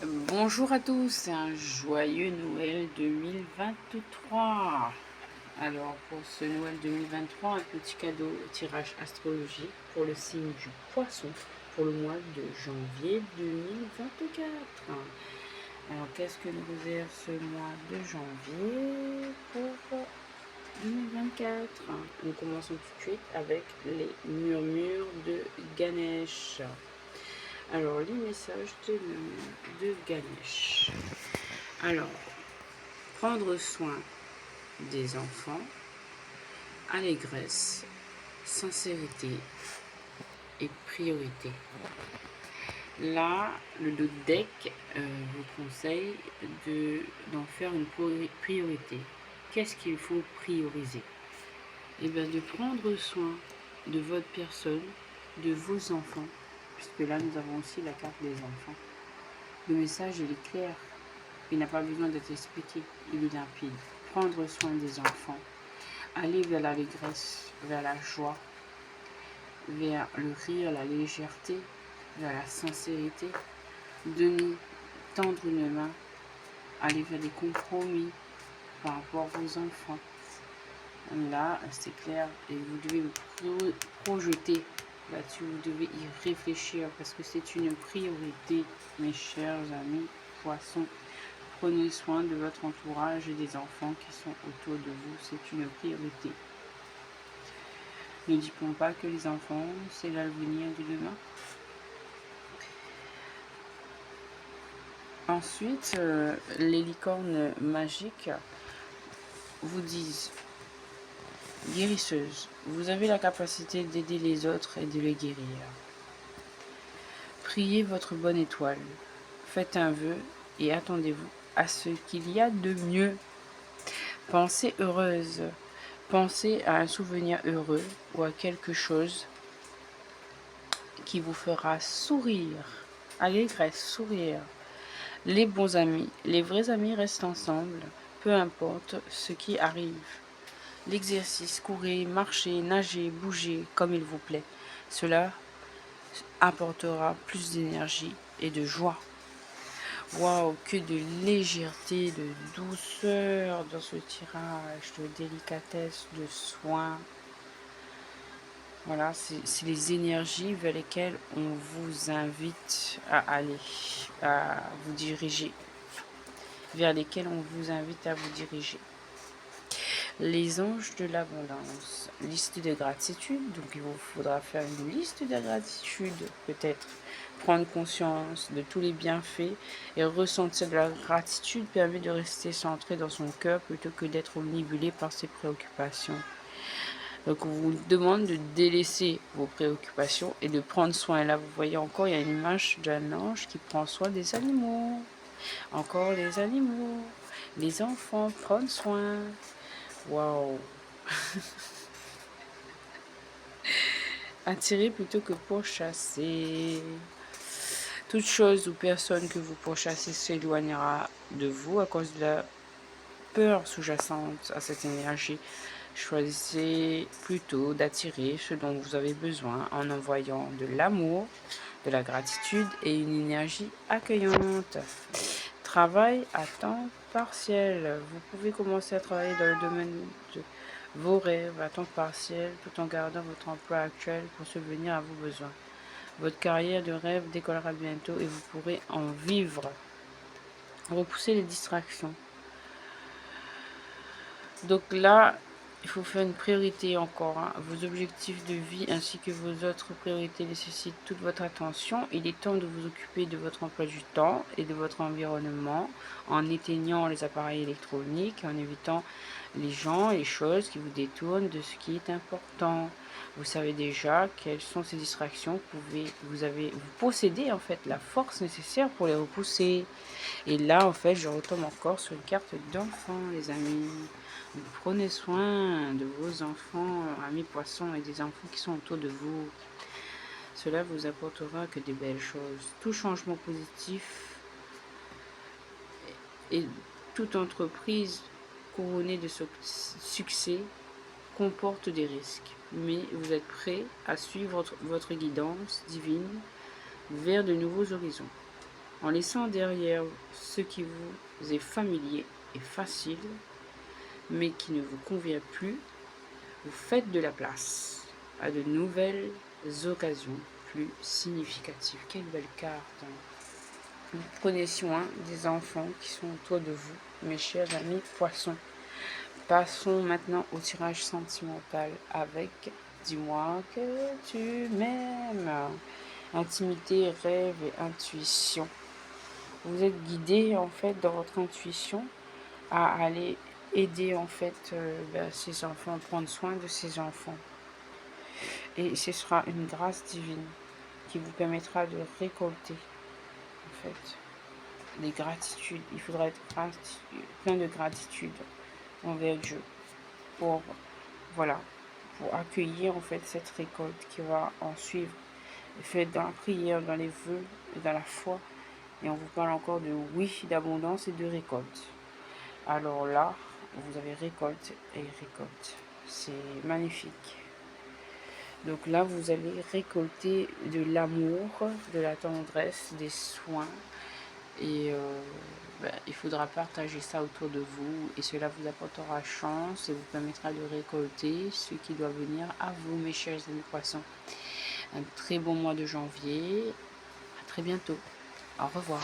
Bonjour à tous, un joyeux Noël 2023. Alors pour ce Noël 2023, un petit cadeau tirage astrologique pour le signe du Poisson pour le mois de janvier 2024. Alors qu'est-ce que nous réserve ce mois de janvier pour 2024? Nous commençons tout de suite avec les murmures de Ganesh. Alors, les messages de Ganesh. Alors, prendre soin des enfants, allégresse, sincérité et priorité. Là, le deck vous conseille d'en faire une priorité. Qu'est-ce qu'il faut prioriser? Eh bien, de prendre soin de votre personne, de vos enfants, puisque là, nous avons aussi la carte des enfants. Le message, il est clair. Il n'a pas besoin d'être expliqué. Il est limpide. Prendre soin des enfants. Aller vers l'allégresse, vers la joie, vers le rire, la légèreté, vers la sincérité. Donner, tendre une main. Aller vers des compromis par rapport à vos enfants. Là, c'est clair. Et vous devez vous projeter là-dessus. Vous devez y réfléchir parce que c'est une priorité, mes chers amis poissons. Prenez soin de votre entourage et des enfants qui sont autour de vous. C'est une priorité. Ne dites-on pas que les enfants, c'est l'avenir de demain? Ensuite, les licornes magiques vous disent: guérisseuse, vous avez la capacité d'aider les autres et de les guérir. Priez votre bonne étoile. Faites un vœu et attendez-vous à ce qu'il y a de mieux. Pensez heureuse. Pensez à un souvenir heureux ou à quelque chose qui vous fera sourire. Allégresse, sourire. Les bons amis, les vrais amis restent ensemble, peu importe ce qui arrive. L'exercice, courir, marcher, nager, bouger comme il vous plaît. Cela apportera plus d'énergie et de joie. Waouh, que de légèreté, de douceur dans ce tirage, de délicatesse, de soin. Voilà, c'est les énergies vers lesquelles on vous invite à aller, à vous diriger, vers lesquelles on vous invite à vous diriger. Les anges de l'abondance, liste de gratitude, donc il vous faudra faire une liste de gratitude, peut-être prendre conscience de tous les bienfaits et ressentir de la gratitude permet de rester centré dans son cœur plutôt que d'être omnibulé par ses préoccupations. Donc on vous demande de délaisser vos préoccupations et de prendre soin. Et là, vous voyez encore, il y a une image d'un ange qui prend soin des animaux. Encore les animaux, les enfants, prendre soin. Waouh. Attirer plutôt que pourchasser. Toute chose ou personne que vous pourchassez s'éloignera de vous à cause de la peur sous-jacente à cette énergie. Choisissez plutôt d'attirer ce dont vous avez besoin en envoyant de l'amour, de la gratitude et une énergie accueillante. Travail à temps partiel. Vous pouvez commencer à travailler dans le domaine de vos rêves à temps partiel tout en gardant votre emploi actuel pour subvenir à vos besoins. Votre carrière de rêve décollera bientôt et vous pourrez en vivre. Repoussez les distractions. Donc là, il faut faire une priorité encore. Vos objectifs de vie ainsi que vos autres priorités nécessitent toute votre attention. Il est temps de vous occuper de votre emploi du temps et de votre environnement en éteignant les appareils électroniques, en évitant les gens et les choses qui vous détournent de ce qui est important. Vous savez déjà quelles sont ces distractions. Vous possédez en fait la force nécessaire pour les repousser. Et là, en fait, je retombe encore sur une carte d'enfant, les amis. Donc, prenez soin de vos enfants, amis poissons, et des enfants qui sont autour de vous. Cela vous apportera que des belles choses. Tout changement positif et toute entreprise couronnée de succès comporte des risques. Mais vous êtes prêt à suivre votre guidance divine vers de nouveaux horizons. en laissant derrière ce qui vous est familier et facile, mais qui ne vous convient plus, vous faites de la place à de nouvelles occasions plus significatives. Quelle belle carte, hein. Vous prenez soin des enfants qui sont autour de vous, mes chers amis poissons. Passons maintenant au tirage sentimental avec dis-moi que tu m'aimes. Intimité, rêve et intuition. Vous êtes guidé en fait dans votre intuition à aller aider en fait ces enfants, prendre soin de ces enfants. Et ce sera une grâce divine qui vous permettra de récolter en fait des gratitudes. Il faudra être plein de gratitude envers Dieu pour voilà pour accueillir en fait cette récolte qui va en suivre. Faites dans la prière, dans les vœux et dans la foi. Et on vous parle encore de oui, d'abondance et de récolte. Alors là, vous avez récolte et récolte. C'est magnifique. Donc là, vous allez récolter de l'amour, de la tendresse, des soins. Et il faudra partager ça autour de vous. Et cela vous apportera chance et vous permettra de récolter ce qui doit venir à vous, mes chers amis poissons. Un très bon mois de janvier. À très bientôt. Au revoir.